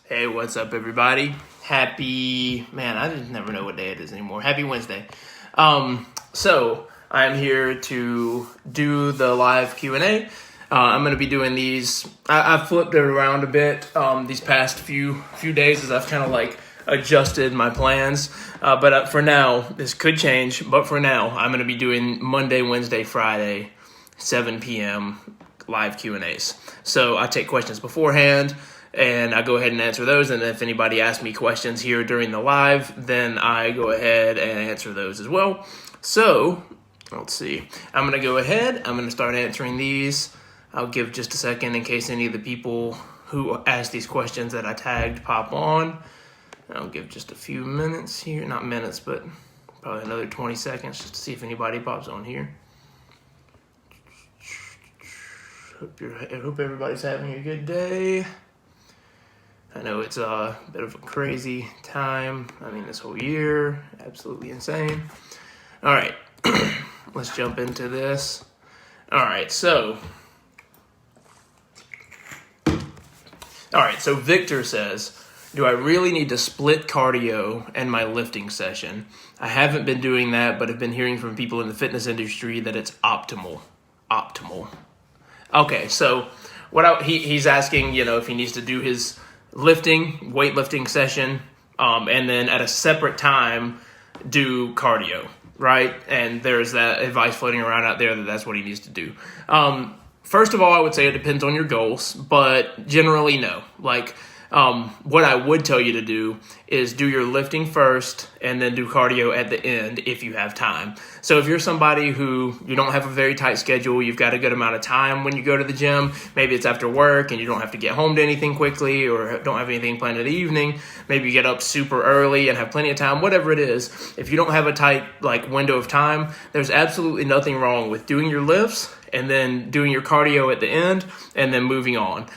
Hey, what's up, everybody? Happy, man, I just never know what day it is anymore. Happy Wednesday. So I'm here to do the live Q&A. I'm going to be doing these. I've flipped it around a bit these past few days as I've kind of like adjusted my plans. But for now, this could change. But for now, I'm going to be doing Monday, Wednesday, Friday, 7 p.m. live Q&As. So I take questions beforehand, and I go ahead and answer those. And if anybody asks me questions here during the live, then I go ahead and answer those as well. So let's see. I'm going to go ahead. I'm going to start answering these. I'll give just a second in case any of the people who asked these questions that I tagged pop on. I'll give just a few minutes here. Not minutes, but probably another 20 seconds just to see if anybody pops on here. I hope everybody's having a good day. I know it's a bit of a crazy time. I mean, this whole year, absolutely insane. All right, let's jump into this. All right, so Victor says, do I really need to split cardio and my lifting session? I haven't been doing that, but have been hearing from people in the fitness industry that it's optimal. Okay, so he's asking, if he needs to do his weightlifting session, and then at a separate time do cardio, right? And there's that advice floating around out there that that's what he needs to do. First of all, I would say it depends on your goals, but generally no. What I would tell you to do is do your lifting first and then do cardio at the end if you have time. So if you're somebody who you don't have a very tight schedule, you've got a good amount of time when you go to the gym, maybe it's after work and you don't have to get home to anything quickly or don't have anything planned in the evening, maybe you get up super early and have plenty of time, whatever it is. If you don't have a tight window of time, there's absolutely nothing wrong with doing your lifts and then doing your cardio at the end and then moving on.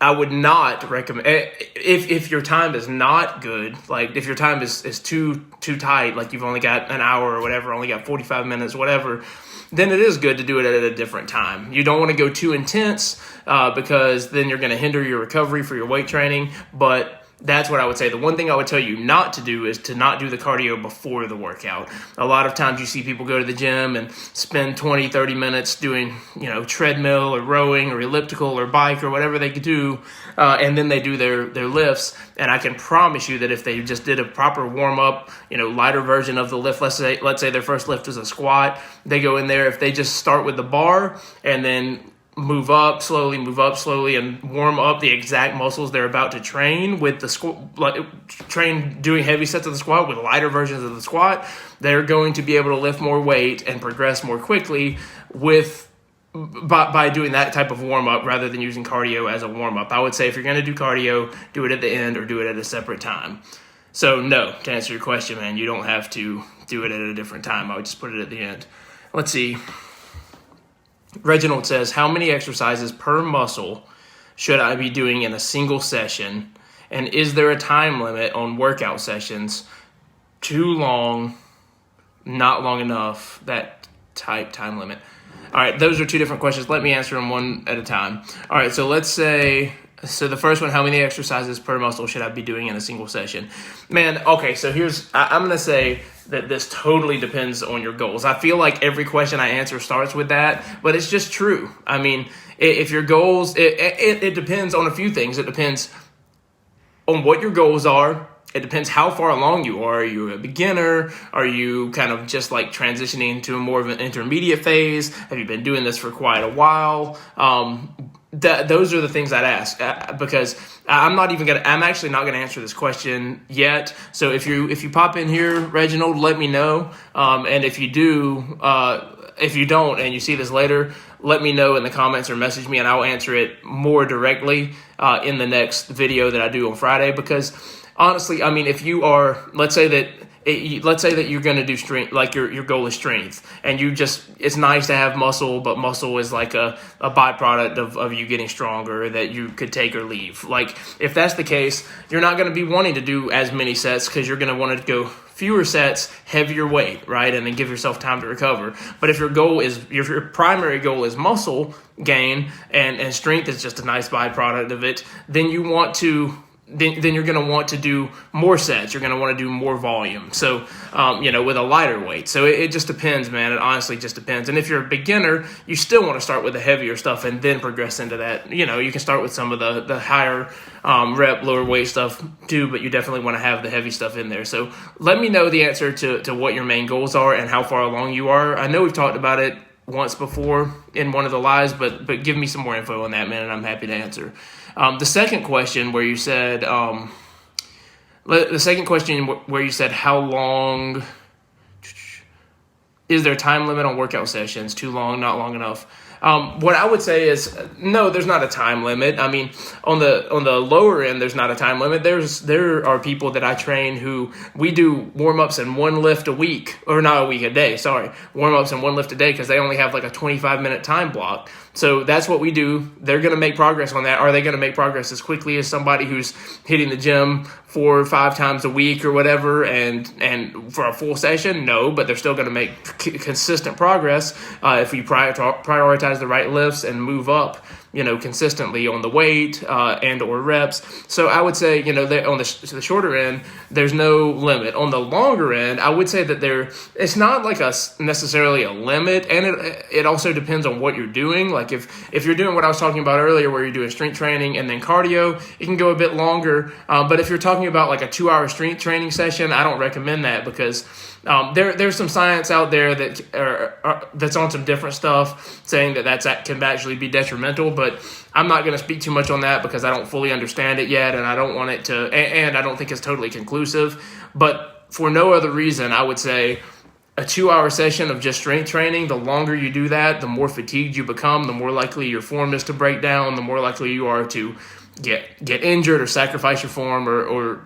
I would not recommend, if your time is not good, if your time is too tight, you've only got an hour or whatever, only got 45 minutes, whatever, then it is good to do it at a different time. You don't want to go too intense because then you're going to hinder your recovery for your weight training, but that's what I would say. The one thing I would tell you not to do is to not do the cardio before the workout. A lot of times you see people go to the gym and spend 20, 30 minutes doing, treadmill or rowing or elliptical or bike or whatever they could do, and then they do their lifts. And I can promise you that if they just did a proper warm-up, lighter version of the lift, let's say their first lift is a squat, they go in there, if they just start with the bar and then move up slowly, and warm up the exact muscles they're about to train with the train doing heavy sets of the squat with lighter versions of the squat, they're going to be able to lift more weight and progress more quickly by doing that type of warm-up rather than using cardio as a warm-up. I would say if you're going to do cardio, do it at the end or do it at a separate time. So no, to answer your question, man, you don't have to do it at a different time. I would just put it at the end. Let's see. Reginald says, how many exercises per muscle should I be doing in a single session? And is there a time limit on workout sessions? Too long, not long enough, that type time limit. All right, those are two different questions. Let me answer them one at a time. All right, so let's say, the first one, how many exercises per muscle should I be doing in a single session? Man, okay, so I'm going to say that this totally depends on your goals. I feel like every question I answer starts with that, but it's just true. I mean, if your goals, it depends on a few things. It depends on what your goals are. It depends how far along you are. Are you a beginner? Are you kind of just transitioning to more of an intermediate phase? Have you been doing this for quite a while? Those are the things I'd ask because I'm actually not gonna answer this question yet. So if you pop in here, Reginald, let me know. And if you don't and you see this later, let me know in the comments or message me and I'll answer it more directly in the next video that I do on Friday. Because honestly, I mean, if you are, let's say that you're going to do strength, your goal is strength, and it's nice to have muscle, but muscle is like a byproduct of you getting stronger that you could take or leave. If that's the case, you're not going to be wanting to do as many sets because you're going to want to go fewer sets, heavier weight, right? And then give yourself time to recover. But if your primary goal is muscle gain and strength is just a nice byproduct of it, then you want to then you're going to want to do more sets. You're going to want to do more volume. So, with a lighter weight. So it just depends, man. It honestly just depends. And if you're a beginner, you still want to start with the heavier stuff and then progress into that. You can start with some of the higher rep, lower weight stuff too, but you definitely want to have the heavy stuff in there. So let me know the answer to what your main goals are and how far along you are. I know we've talked about it once before in one of the lives, but give me some more info on that, man, and I'm happy to answer. The second question where you said, how long is there a time limit on workout sessions? Too long, not long enough? What I would say is no, there's not a time limit. I mean, on the lower end, there's not a time limit. There are people that I train who we do warm-ups and one lift a week, or not a week, a day, sorry. Warm-ups and one lift a day because they only have like a 25-minute time block. So that's what we do. They're going to make progress on that. Are they going to make progress as quickly as somebody who's hitting the gym 4 or 5 times a week or whatever and for a full session? No, but they're still going to make consistent progress if we prioritize the right lifts and move up, consistently on the weight and or reps. So I would say, on the shorter end, there's no limit. On the longer end, I would say that it's not like necessarily a limit, and it also depends on what you're doing. Like if you're doing what I was talking about earlier, where you're doing strength training and then cardio, it can go a bit longer. But if you're talking about like a 2-hour strength training session, I don't recommend that because there's some science out there that's on some different stuff saying that can actually be detrimental, but I'm not going to speak too much on that because I don't fully understand it yet, and I don't want it to, and I don't think it's totally conclusive. But for no other reason, I would say a 2-hour session of just strength training, the longer you do that, the more fatigued you become, the more likely your form is to break down, the more likely you are to get injured or sacrifice your form or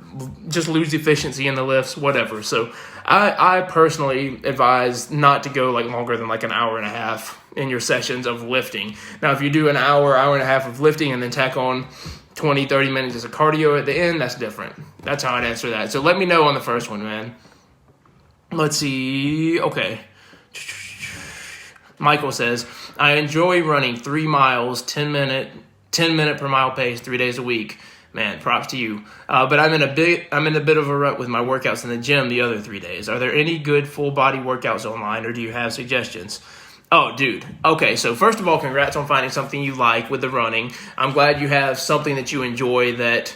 just lose efficiency in the lifts, whatever. So I personally advise not to go like longer than like an hour and a half in your sessions of lifting. Now, if you do an hour and a half of lifting and then tack on 20, 30 minutes of cardio at the end, that's different. That's how I'd answer that. So let me know on the first one, man. Let's see. Okay. Michael says, I enjoy running 3 miles, 10 minute per mile pace 3 days a week. Man, props to you. But I'm in a bit of a rut with my workouts in the gym the other 3 days. Are there any good full body workouts online, or do you have suggestions? Oh, dude. Okay, so first of all, congrats on finding something you like with the running. I'm glad you have something that you enjoy that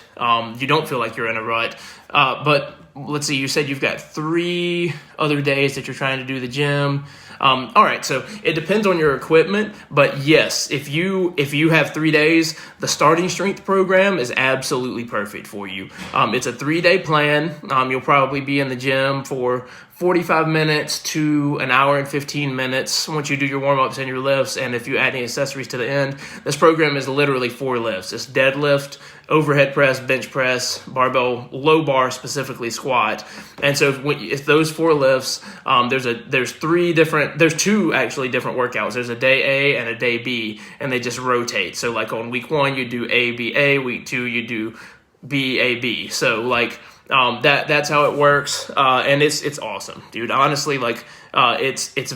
you don't feel like you're in a rut. But let's see, you said you've got 3 other days that you're trying to do the gym. All right, so it depends on your equipment, but yes, if you have 3 days, the starting strength program is absolutely perfect for you. It's a 3-day plan. You'll probably be in the gym for 45 minutes to an hour and 15 minutes once you do your warm-ups and your lifts, and if you add any accessories to the end. This program is literally 4 lifts. It's deadlift, overhead press, bench press, barbell, low bar, specifically squat. And so if those 4 lifts, there's 2 actually different workouts. There's a day A and a day B, and they just rotate. So like on week 1, you do A, B, A. Week 2, you do B, A, B. So like that's how it works, and it's awesome, dude. Honestly, like it's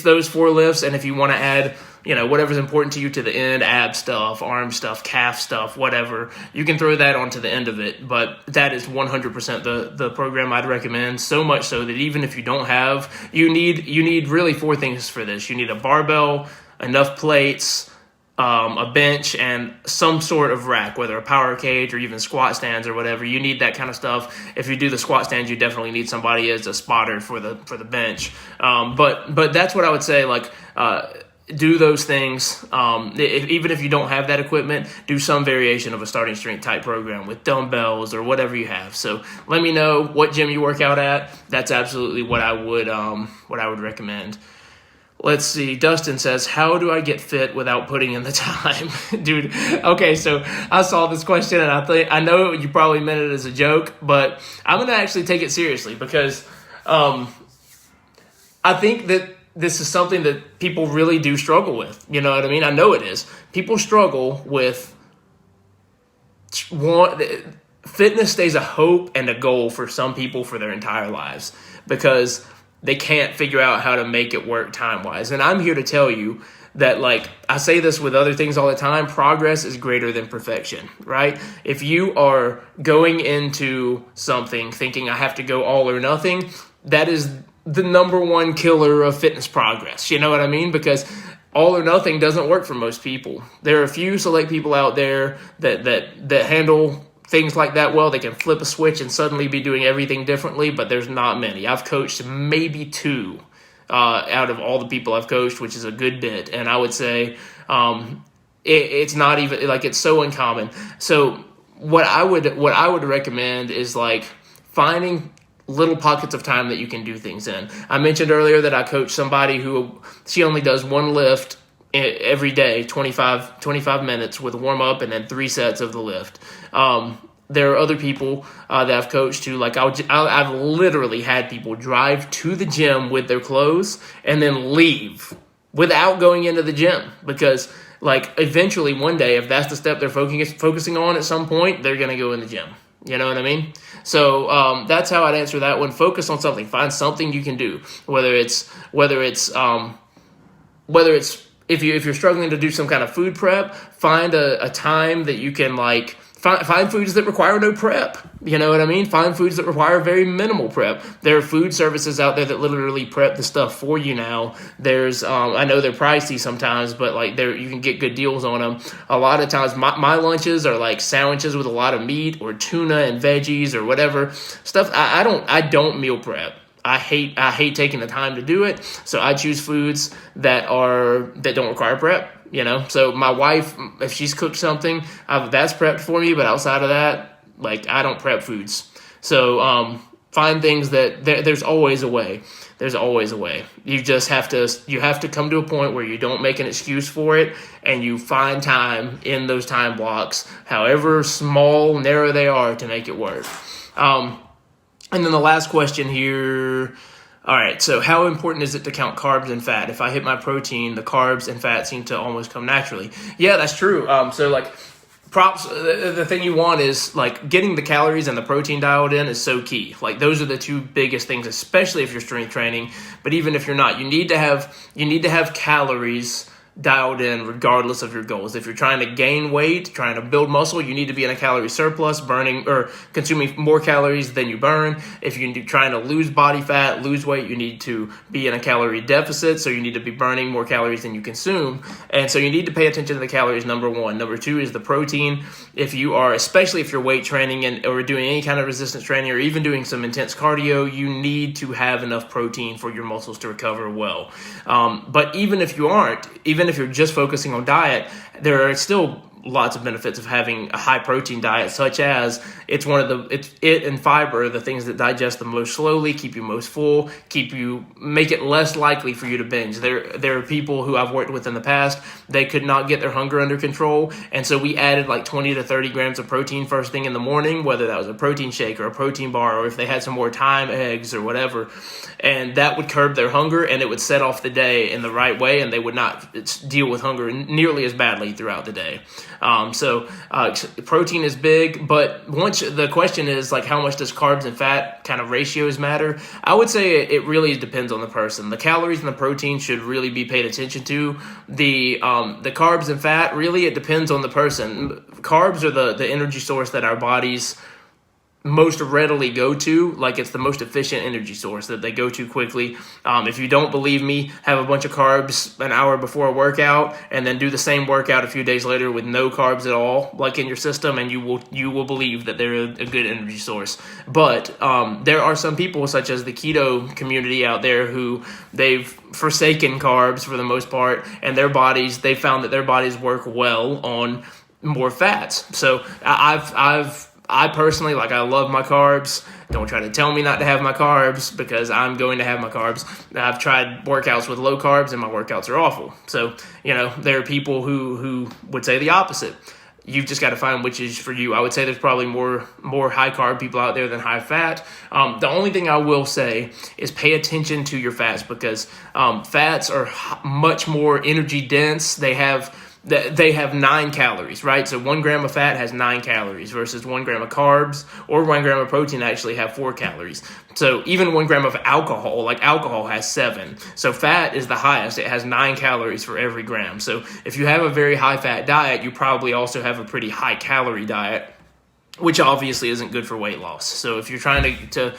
those 4 lifts, and if you want to add, whatever's important to you to the end, ab stuff, arm stuff, calf stuff, whatever, you can throw that onto the end of it. But that is 100% the program I'd recommend, so much so that even if you don't have, you need really 4 things for this. You need a barbell, enough plates, a bench, and some sort of rack, whether a power cage or even squat stands or whatever. You need that kind of stuff. If you do the squat stands, you definitely need somebody as a spotter for the bench. But that's what I would say. Like, do those things. Even if you don't have that equipment, do some variation of a starting strength type program with dumbbells or whatever you have. So let me know what gym you work out at. That's absolutely what I would recommend. Let's see. Dustin says, how do I get fit without putting in the time? Dude, okay, so I saw this question, and I know you probably meant it as a joke, but I'm going to actually take it seriously because I think that this is something that people really do struggle with. You know what I mean? I know it is. People struggle with fitness stays a hope and a goal for some people for their entire lives because they can't figure out how to make it work time-wise. And I'm here to tell you that, like, I say this with other things all the time, progress is greater than perfection, right? If you are going into something thinking I have to go all or nothing, that is the number one killer of fitness progress. You know what I mean? Because all or nothing doesn't work for most people. There are a few select people out there that handle things like that well. They can flip a switch and suddenly be doing everything differently, but there's not many. I've coached maybe two out of all the people I've coached, which is a good bit. And I would say it's not even, like, it's so uncommon. So what I would recommend is, like, finding little pockets of time that you can do things in. I mentioned earlier that I coach somebody who, she only does one lift every day, 25 minutes with a warm up and then 3 sets of the lift. There are other people that I've coached who, like, I've literally had people drive to the gym with their clothes and then leave without going into the gym, because, like, eventually one day, if that's the step they're focusing on at some point, they're going to go in the gym. You know what I mean? So that's how I'd answer that one. Focus on something. Find something you can do. Whether it's if you're struggling to do some kind of food prep, find a time that you can, like, find foods that require no prep. You know what I mean? Find foods that require very minimal prep. There are food services out there that literally prep the stuff for you now. There's, I know they're pricey sometimes, but, like, you can get good deals on them. A lot of times, my lunches are, like, sandwiches with a lot of meat or tuna and veggies or whatever stuff. I don't meal prep. I hate taking the time to do it. So I choose foods that don't require prep. You know, so my wife, if she's cooked something, that's prepped for me. But outside of that, like, I don't prep foods. So find things that there's always a way. There's always a way. You just have to come to a point where you don't make an excuse for it, and you find time in those time blocks, however small, narrow they are, to make it work. And then the last question here. All right, so how important is it to count carbs and fat? If I hit my protein, the carbs and fat seem to almost come naturally. Yeah, that's true. So, like, props, the thing you want is, like, getting the calories and the protein dialed in is so key. Like, those are the two biggest things, especially if you're strength training. But even if you're not, you need to have calories dialed in regardless of your goals. If you're trying to gain weight, trying to build muscle, you need to be in a calorie surplus, burning or consuming more calories than you burn. If you're trying to lose body fat, lose weight, you need to be in a calorie deficit, so you need to be burning more calories than you consume. And so you need to pay attention to the calories, number one. Number two is the protein. Especially if you're weight training or doing any kind of resistance training or even doing some intense cardio, you need to have enough protein for your muscles to recover well. But even if you aren't, even if you're just focusing on diet, there are still lots of benefits of having a high protein diet, such as it and fiber are the things that digest the most slowly, keep you most full, make it less likely for you to binge. There are people who I've worked with in the past, they could not get their hunger under control, and so we added like 20 to 30 grams of protein first thing in the morning, whether that was a protein shake or a protein bar, or if they had some more thyme eggs or whatever, and that would curb their hunger, and it would set off the day in the right way, and they would not deal with hunger nearly as badly throughout the day. So protein is big, but once the question is, like, how much does carbs and fat kind of ratios matter? I would say it really depends on the person. The calories and the protein should really be paid attention to. The carbs and fat, really, it depends on the person. Carbs are the energy source that our bodies most readily go to, like it's the most efficient energy source that they go to quickly. If you don't believe me, have a bunch of carbs an hour before a workout and then do the same workout a few days later with no carbs at all, like in your system, and you will believe that they're a good energy source. But there are some people, such as the keto community out there, who they've forsaken carbs for the most part, and they found that their bodies work well on more fats. So I personally, like, I love my carbs. Don't try to tell me not to have my carbs, because I'm going to have my carbs. I've tried workouts with low carbs and my workouts are awful. So, there are people who would say the opposite. You've just got to find which is for you. I would say there's probably more high carb people out there than high fat. The only thing I will say is pay attention to your fats, because fats are much more energy dense. They have they have 9 calories, right? So 1 gram of fat has 9 calories versus 1 gram of carbs or 1 gram of protein actually have 4 calories. So even 1 gram of alcohol, like alcohol, has 7. So fat is the highest. It has 9 calories for every gram. So if you have a very high fat diet, you probably also have a pretty high calorie diet, which obviously isn't good for weight loss. So if you're trying to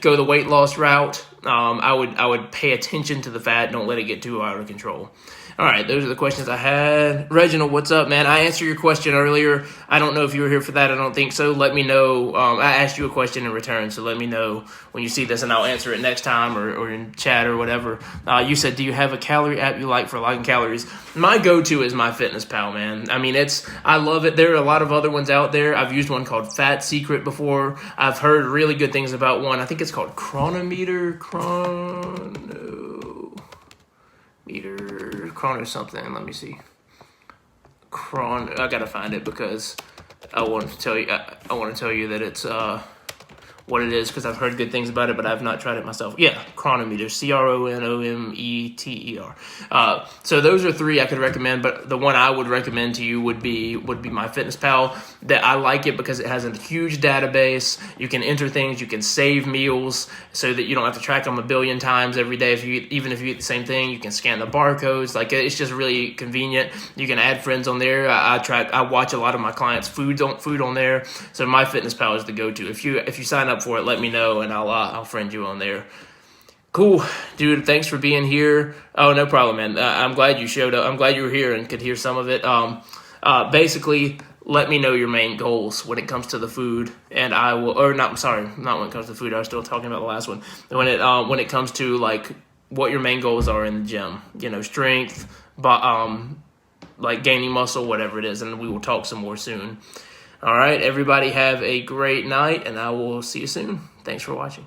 go the weight loss route, I would pay attention to the fat. Don't let it get too out of control. All right, those are the questions I had. Reginald, what's up, man? I answered your question earlier. I don't know if you were here for that. I don't think so. Let me know. I asked you a question in return, so let me know when you see this, and I'll answer it next time or in chat or whatever. You said, do you have a calorie app you like for liking calories? My go-to is MyFitnessPal, man. I mean, I love it. There are a lot of other ones out there. I've used one called Fat Secret before. I've heard really good things about one. I think it's called Chronometer, Chrono something. Let me see. I gotta find it because I want to tell you. I want to tell you that it's what it is because I've heard good things about it, but I've not tried it myself. Yeah, Chronometer, Chronometer. So those are 3 I could recommend, but the one I would recommend to you would be MyFitnessPal. That I like it because it has a huge database. You can enter things, you can save meals, so that you don't have to track them a billion times every day. Even if you eat the same thing, you can scan the barcodes. Like, it's just really convenient. You can add friends on there. I watch a lot of my clients' food on there. So MyFitnessPal is the go-to. If you sign up for it, let me know and I'll friend you on there. Cool, dude. Thanks for being here. Oh, no problem, man. I'm glad you showed up. I'm glad you were here and could hear some of it. Basically, let me know your main goals when it comes to the food, and I will. Or not. I'm sorry, not when it comes to food. I was still talking about the last one. When it comes to like what your main goals are in the gym, strength, but like gaining muscle, whatever it is, and we will talk some more soon. All right, everybody have a great night, and I will see you soon. Thanks for watching.